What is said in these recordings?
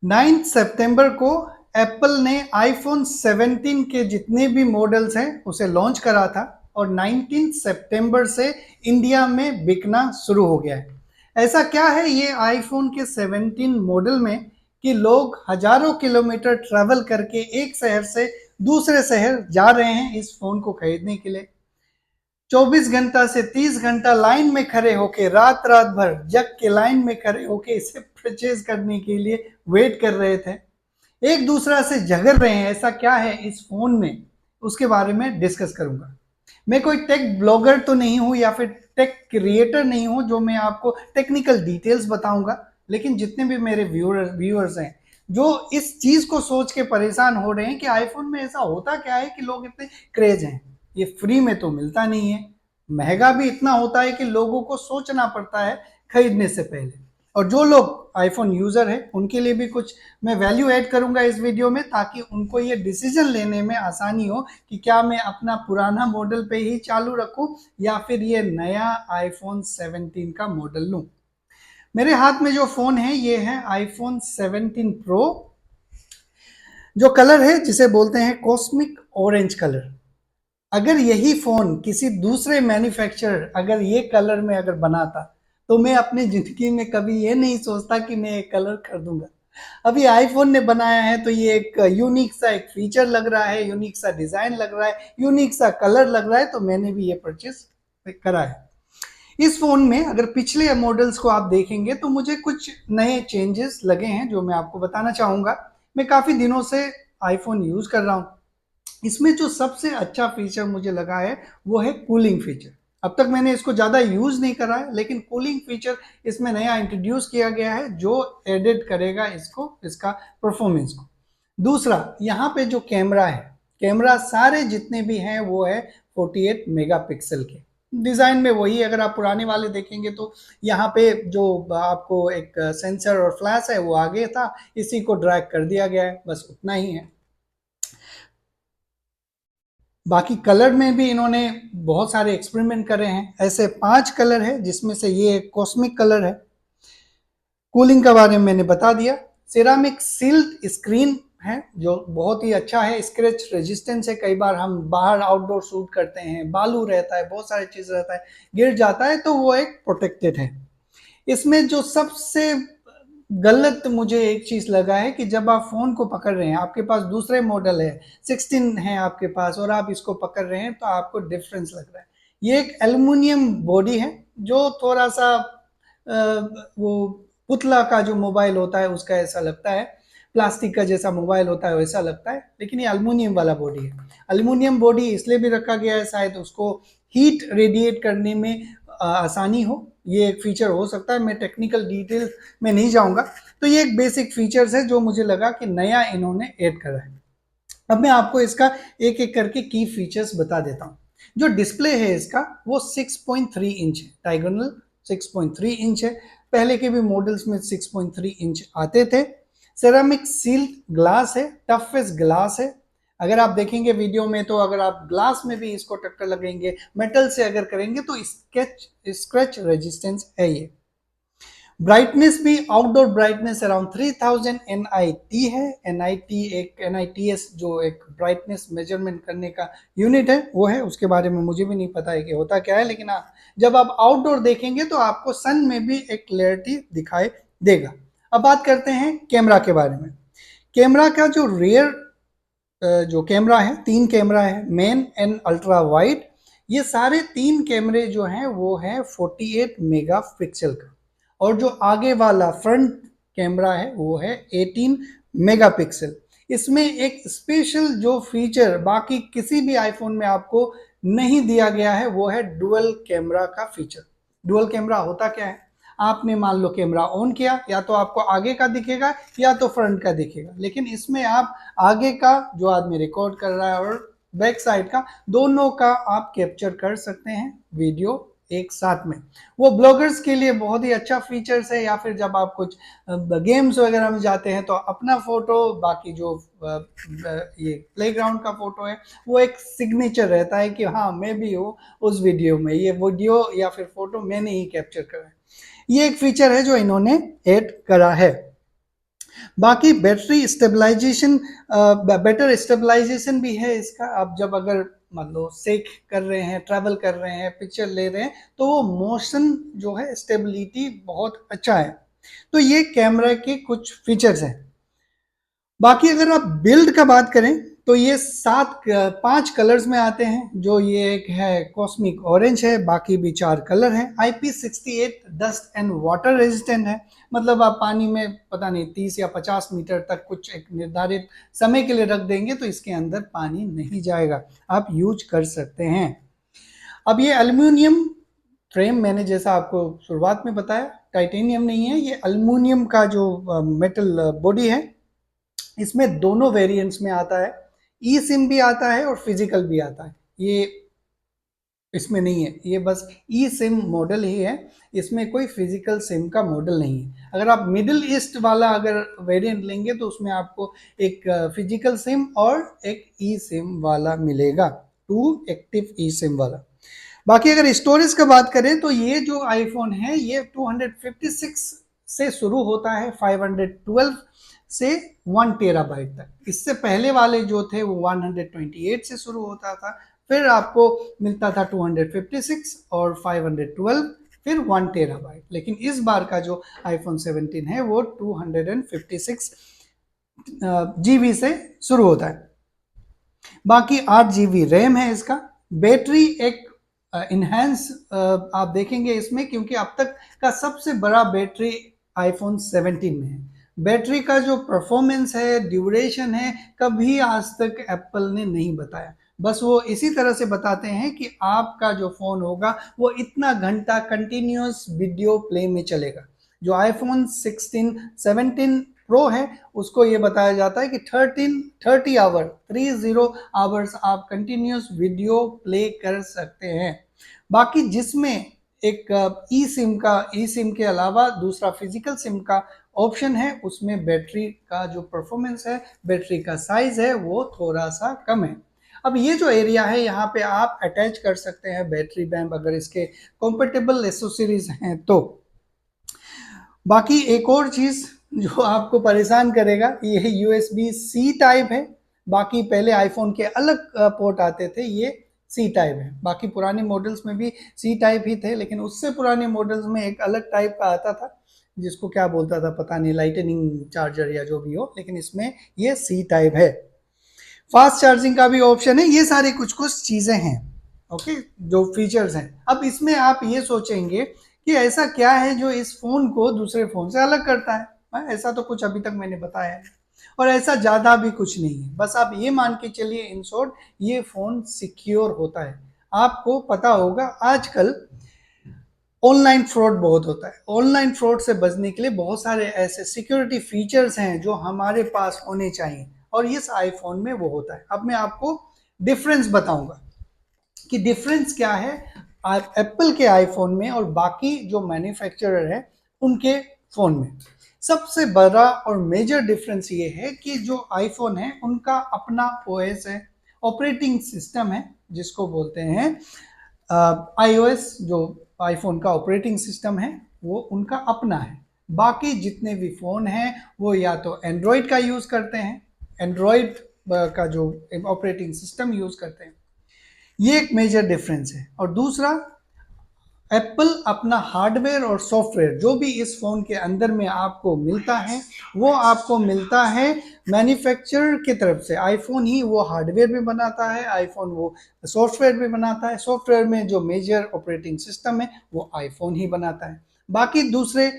9 सितंबर को एप्पल ने आईफोन 17 के जितने भी मॉडल्स हैं उसे लॉन्च करा था और 19 सितंबर से इंडिया में बिकना शुरू हो गया है। ऐसा क्या है ये आईफोन के 17 मॉडल में कि लोग हजारों किलोमीटर ट्रैवल करके एक शहर से दूसरे शहर जा रहे हैं इस फोन को खरीदने के लिए। 24 घंटा से 30 घंटा लाइन में खड़े होके रात रात भर जग के लाइन में खड़े होके इसे परचेज करने के लिए वेट कर रहे थे। एक दूसरा से झगड़ रहे हैं, ऐसा क्या है इस फोन में, उसके बारे में डिस्कस करूंगा। मैं कोई टेक ब्लॉगर तो नहीं हूं या फिर टेक क्रिएटर नहीं हूं जो मैं आपको टेक्निकल डिटेल्स बताऊंगा, लेकिन जितने भी मेरे व्यूअर्स हैं जो इस चीज को सोच के परेशान हो रहे हैं कि आईफोन में ऐसा होता क्या है कि लोग इतने क्रेज हैं। ये फ्री में तो मिलता नहीं है, महंगा भी इतना होता है कि लोगों को सोचना पड़ता है खरीदने से पहले। और जो लोग आईफोन यूजर है उनके लिए भी कुछ मैं वैल्यू ऐड करूंगा इस वीडियो में, ताकि उनको ये डिसीजन लेने में आसानी हो कि क्या मैं अपना पुराना मॉडल पे ही चालू रखूं या फिर ये नया आईफोन 17 का मॉडल लूं। मेरे हाथ में जो फोन है ये है आईफोन 17 प्रो। जो कलर है जिसे बोलते हैं कॉस्मिक ऑरेंज कलर। अगर यही फोन किसी दूसरे मैन्युफैक्चरर अगर ये कलर में अगर बनाता तो मैं अपनी जिंदगी में कभी ये नहीं सोचता कि मैं एक कलर खरीदूंगा। अभी आईफोन ने बनाया है तो ये एक यूनिक सा एक फीचर लग रहा है, यूनिक सा डिजाइन लग रहा है, यूनिक सा कलर लग रहा है, तो मैंने भी ये परचेस करा है। इस फोन में अगर पिछले मॉडल्स को आप देखेंगे तो मुझे कुछ नए चेंजेस लगे हैं जो मैं आपको बताना चाहूंगा। मैं काफी दिनों से आईफोन यूज कर रहा हूं। इसमें जो सबसे अच्छा फीचर मुझे लगा है वो है कूलिंग फीचर। अब तक मैंने इसको ज़्यादा यूज़ नहीं करा है, लेकिन कूलिंग फीचर इसमें नया इंट्रोड्यूस किया गया है जो एडिट करेगा इसको, इसका परफॉर्मेंस को। दूसरा, यहाँ पे जो कैमरा है, कैमरा सारे जितने भी हैं वो है 48 मेगापिक्सल के। डिज़ाइन में वही, अगर आप पुराने वाले देखेंगे तो यहाँ पे जो आपको एक सेंसर और फ्लैश है वो आगे था, इसी को ड्रैग कर दिया गया है, बस उतना ही है। बाकी कलर में भी इन्होंने बहुत सारे एक्सपेरिमेंट करे हैं। ऐसे 5 कलर है जिसमें से ये एक कॉस्मिक कलर है। कूलिंग के बारे में मैंने बता दिया। सिरामिक सील्ड स्क्रीन है जो बहुत ही अच्छा है, स्क्रैच रेजिस्टेंस है। कई बार हम बाहर आउटडोर शूट करते हैं, बालू रहता है, बहुत सारी चीज रहता है, गिर जाता है तो वो एक प्रोटेक्टेड है। इसमें जो सबसे गलत मुझे एक चीज लगा है कि जब आप फोन को पकड़ रहे हैं, आपके पास दूसरे मॉडल है 16 है आपके पास और आप इसको पकड़ रहे हैं तो आपको डिफरेंस लग रहा है। ये एक एल्युमिनियम बॉडी है जो थोड़ा सा वो पुतला का जो मोबाइल होता है उसका ऐसा लगता है, प्लास्टिक का जैसा मोबाइल होता है वैसा लगता है, लेकिन ये एल्युमिनियम वाला बॉडी है। एल्युमिनियम बॉडी इसलिए भी रखा गया है शायद उसको हीट रेडिएट करने में आसानी हो। ये एक फीचर हो सकता है, मैं टेक्निकल डिटेल में नहीं जाऊंगा। तो ये एक बेसिक फीचर्स है जो मुझे लगा कि नया इन्होंने ऐड करा है। अब मैं आपको इसका एक एक करके की फीचर्स बता देता हूँ। जो डिस्प्ले है इसका वो 6.3 इंच है, डायगोनल 6.3 इंच है। पहले के भी मॉडल्स में 6.3 इंच आते थे। सेरामिक सील्ड ग्लास है, टफेस्ट ग्लास है। अगर आप देखेंगे वीडियो में तो अगर आप ग्लास में भी इसको टक्कर लगेंगे, मेटल से अगर करेंगे तो स्क्रैच रेजिस्टेंस है ये। ब्राइटनेस भी आउटडोर ब्राइटनेस अराउंड 3000 NIT है। NIT एक NITS जो एक ब्राइटनेस मेजरमेंट करने का यूनिट है वो है, उसके बारे में मुझे भी नहीं पता है कि होता क्या है, लेकिन हाँ जब आप आउटडोर देखेंगे तो आपको सन में भी एक क्लैरिटी दिखाई देगा। अब बात करते हैं कैमरा के बारे में। कैमरा का जो रियर जो कैमरा है, 3 कैमरा है, मेन एंड अल्ट्रा वाइड। ये सारे 3 कैमरे जो हैं वो है 48 मेगापिक्सल का, और जो आगे वाला फ्रंट कैमरा है वो है 18 मेगापिक्सल। इसमें एक स्पेशल जो फीचर बाकी किसी भी आईफोन में आपको नहीं दिया गया है वो है डुअल कैमरा का फीचर। डुअल कैमरा होता क्या है, आपने मान लो कैमरा ऑन किया, या तो आपको आगे का दिखेगा या तो फ्रंट का दिखेगा, लेकिन इसमें आप आगे का जो आदमी रिकॉर्ड कर रहा है और बैक साइड का, दोनों का आप कैप्चर कर सकते हैं वीडियो एक साथ में। वो ब्लॉगर्स के लिए बहुत ही अच्छा फीचर्स है, या फिर जब आप कुछ गेम्स वगैरह में जाते हैं तो अपना फोटो, बाकी जो ये प्लेग्राउंड का फोटो है वो एक सिग्नेचर रहता है कि हाँ मैं भी हूँ उस वीडियो में, ये वीडियो या फिर फोटो मैंने ही कैप्चर करा है। ये एक फीचर है जो इन्होंने ऐड करा है। बाकी बैटरी स्टेबलाइजेशन, बेटर स्टेबलाइजेशन भी है इसका। आप जब अगर मान लो सेक कर रहे हैं, ट्रैवल कर रहे हैं, पिक्चर ले रहे हैं, तो वो मोशन जो है स्टेबिलिटी बहुत अच्छा है। तो ये कैमरा के कुछ फीचर्स हैं। बाकी अगर आप बिल्ड का बात करें तो ये 5 कलर्स में आते हैं। जो ये एक है कॉस्मिक ऑरेंज है, बाकी भी 4 कलर हैं। IP68 dust and water resistant है, मतलब आप पानी में पता नहीं 30 या 50 मीटर तक कुछ एक निर्धारित समय के लिए रख देंगे तो इसके अंदर पानी नहीं जाएगा, आप यूज कर सकते हैं। अब ये एल्यूमिनियम फ्रेम, मैंने जैसा आपको शुरुआत में बताया, टाइटेनियम नहीं है, ये एल्यूमिनियम का जो मेटल बॉडी है। इसमें दोनों वेरिएंट्स में आता है, ई सिम भी आता है और फिजिकल भी आता है। ये इसमें नहीं है, ये बस ई सिम मॉडल ही है, इसमें कोई फिजिकल सिम का मॉडल नहीं है। अगर आप मिडिल ईस्ट वाला अगर वेरिएंट लेंगे तो उसमें आपको एक फिजिकल सिम और एक ई सिम वाला मिलेगा, 2 एक्टिव ई सिम वाला। बाकी अगर स्टोरेज का बात करें तो ये जो आईफोन है ये 256 से शुरू होता है, 512 से 1 टेराबाइट तक। इससे पहले वाले जो थे वो 128 से शुरू होता था, फिर आपको मिलता था 256 और 512, फिर 1 टेराबाइट। लेकिन इस बार का जो आईफोन 17 है वो 256 जीबी से शुरू होता है। बाकी 8 जीबी रैम है इसका। बैटरी एक इनहेंस आप देखेंगे इसमें, क्योंकि अब तक का सबसे बड़ा बैटरी आईफोन 17 में है। बैटरी का जो परफॉर्मेंस है, ड्यूरेशन है, कभी आज तक एप्पल ने नहीं बताया। बस वो इसी तरह से बताते हैं कि आपका जो फोन होगा वो इतना घंटा कंटिन्यूअस वीडियो प्ले में चलेगा। जो आईफोन 17 प्रो है उसको ये बताया जाता है कि 30 आवर्स आप कंटिन्यूअस वीडियो प्ले कर सकते हैं। बाकी जिसमें एक ई सिम के अलावा दूसरा फिजिकल सिम का ऑप्शन है, उसमें बैटरी का जो परफॉर्मेंस है, बैटरी का साइज है, वो थोड़ा सा कम है। अब ये जो एरिया है यहाँ पे आप अटैच कर सकते हैं बैटरी बैंक, अगर इसके कंपेटेबल एसेसरीज हैं तो। बाकी एक और चीज जो आपको परेशान करेगा, ये USB C टाइप है। बाकी पहले आईफोन के अलग पोर्ट आते थे, ये C टाइप है। बाकी पुराने मॉडल्स में भी C टाइप ही थे, लेकिन उससे पुराने मॉडल्स में एक अलग टाइप का आता था जिसको क्या बोलता था पता नहीं, लाइटनिंग चार्जर या जो भी हो, लेकिन इसमें ये C टाइप है। फास्ट चार्जिंग का भी ऑप्शन है। ये सारी कुछ कुछ चीजें हैं, ओके, जो फीचर्स हैं। अब इसमें आप ये सोचेंगे कि ऐसा क्या है जो इस फोन को दूसरे फोन से अलग करता है। ऐसा तो कुछ अभी तक मैंने बताया है, और ऐसा ज्यादा भी कुछ नहीं है। बस आप ये मान के चलिए इन शॉर्ट, ये फोन सिक्योर होता है। आपको पता होगा आजकल ऑनलाइन फ्रॉड बहुत होता है। ऑनलाइन फ्रॉड से बचने के लिए बहुत सारे ऐसे सिक्योरिटी फीचर्स हैं जो हमारे पास होने चाहिए, और इस आईफोन में वो होता है। अब मैं आपको डिफरेंस बताऊंगा कि डिफरेंस क्या है एप्पल के आईफोन में और बाकी जो मैन्युफैक्चरर है उनके फोन में। सबसे बड़ा और मेजर डिफरेंस ये है कि जो आईफोन है उनका अपना ओएस है, ऑपरेटिंग सिस्टम है, जिसको बोलते हैं iOS। जो आईफोन का ऑपरेटिंग सिस्टम है वो उनका अपना है। बाकी जितने भी फोन हैं वो या तो एंड्रॉयड का यूज करते हैं, एंड्रॉयड का जो ऑपरेटिंग सिस्टम यूज करते हैं। ये एक मेजर डिफरेंस है। और दूसरा, एप्पल अपना हार्डवेयर और सॉफ्टवेयर जो भी इस फोन के अंदर में आपको मिलता है वो आपको मिलता है मैन्युफैक्चरर की तरफ से। आईफोन ही वो हार्डवेयर भी बनाता है, आईफोन वो सॉफ्टवेयर भी बनाता है। सॉफ्टवेयर में जो मेजर ऑपरेटिंग सिस्टम है वो आईफोन ही बनाता है। बाकी दूसरे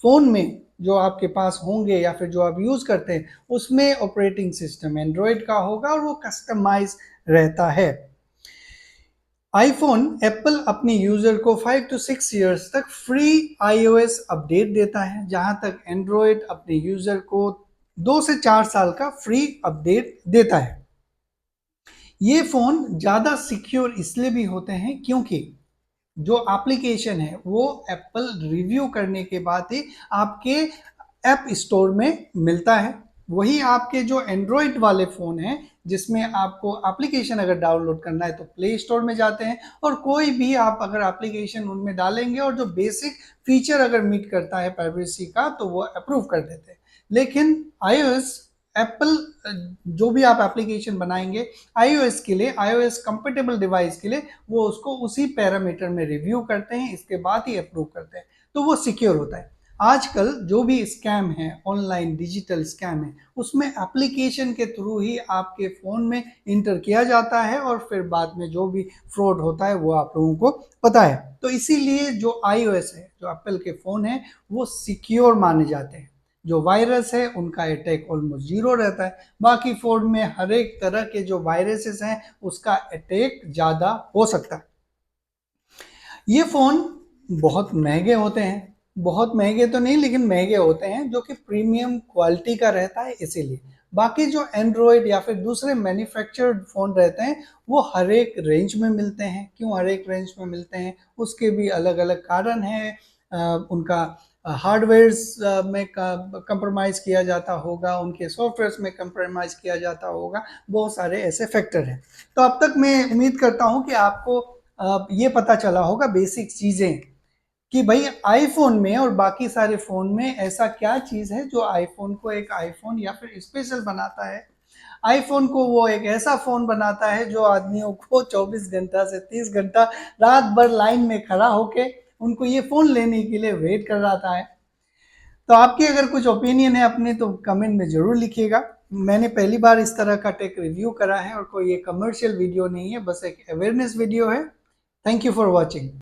फोन में जो आपके पास होंगे या फिर जो आप यूज करते हैं उसमें ऑपरेटिंग सिस्टम एंड्रॉयड का होगा और वो कस्टमाइज रहता है। आईफोन एप्पल अपने यूजर को 5 to 6 इयर्स तक फ्री iOS अपडेट देता है, जहां तक एंड्रॉयड अपने यूजर को 2 से 4 साल का फ्री अपडेट देता है। ये फोन ज्यादा सिक्योर इसलिए भी होते हैं क्योंकि जो एप्लीकेशन है वो एप्पल रिव्यू करने के बाद ही आपके ऐप स्टोर में मिलता है। वही आपके जो एंड्रॉयड वाले फोन हैं जिसमें आपको एप्लीकेशन अगर डाउनलोड करना है तो प्ले स्टोर में जाते हैं, और कोई भी आप अगर एप्लीकेशन उनमें डालेंगे और जो बेसिक फीचर अगर मीट करता है प्राइवेसी का तो वो अप्रूव कर देते हैं। लेकिन iOS एप्पल जो भी आप एप्लीकेशन बनाएंगे iOS के लिए, iOS कंपेटेबल डिवाइस के लिए, वो उसको उसी पैरामीटर में रिव्यू करते हैं, इसके बाद ही अप्रूव करते हैं, तो वो सिक्योर होता है। आजकल जो भी स्कैम है, ऑनलाइन डिजिटल स्कैम है, उसमें एप्लीकेशन के थ्रू ही आपके फ़ोन में इंटर किया जाता है और फिर बाद में जो भी फ्रॉड होता है वो आप लोगों को पता है। तो इसीलिए जो iOS है, जो एप्पल के फ़ोन है, वो सिक्योर माने जाते हैं। जो वायरस है उनका अटैक ऑलमोस्ट जीरो रहता है। बाकी फ़ोन में हर एक तरह के जो वायरसेस हैं उसका अटैक ज़्यादा हो सकता है। ये फ़ोन बहुत महंगे होते हैं, बहुत महंगे तो नहीं लेकिन महंगे होते हैं, जो कि प्रीमियम क्वालिटी का रहता है इसीलिए। बाकी जो एंड्रॉयड या फिर दूसरे मैन्युफैक्चर्ड फ़ोन रहते हैं वो हर एक रेंज में मिलते हैं। क्यों हर एक रेंज में मिलते हैं, उसके भी अलग अलग कारण हैं। उनका हार्डवेयर्स में कंप्रोमाइज़ किया जाता होगा, उनके सॉफ्टवेयर्स में कंप्रोमाइज़ किया जाता होगा, बहुत सारे ऐसे फैक्टर हैं। तो अब तक मैं उम्मीद करता हूँ कि आपको ये पता चला होगा बेसिक चीज़ें कि भाई आईफोन में और बाकी सारे फ़ोन में ऐसा क्या चीज़ है जो आईफोन को एक आईफोन या फिर स्पेशल बनाता है। आईफोन को वो एक ऐसा फ़ोन बनाता है जो आदमियों को 24 घंटा से 30 घंटा रात भर लाइन में खड़ा होके उनको ये फ़ोन लेने के लिए वेट कर रहा है। तो आपकी अगर कुछ ओपिनियन है अपनी तो कमेंट में ज़रूर लिखिएगा। मैंने पहली बार इस तरह का टेक रिव्यू करा है और कोई ये कमर्शियल वीडियो नहीं है, बस एक अवेयरनेस वीडियो है। Thank you for watching.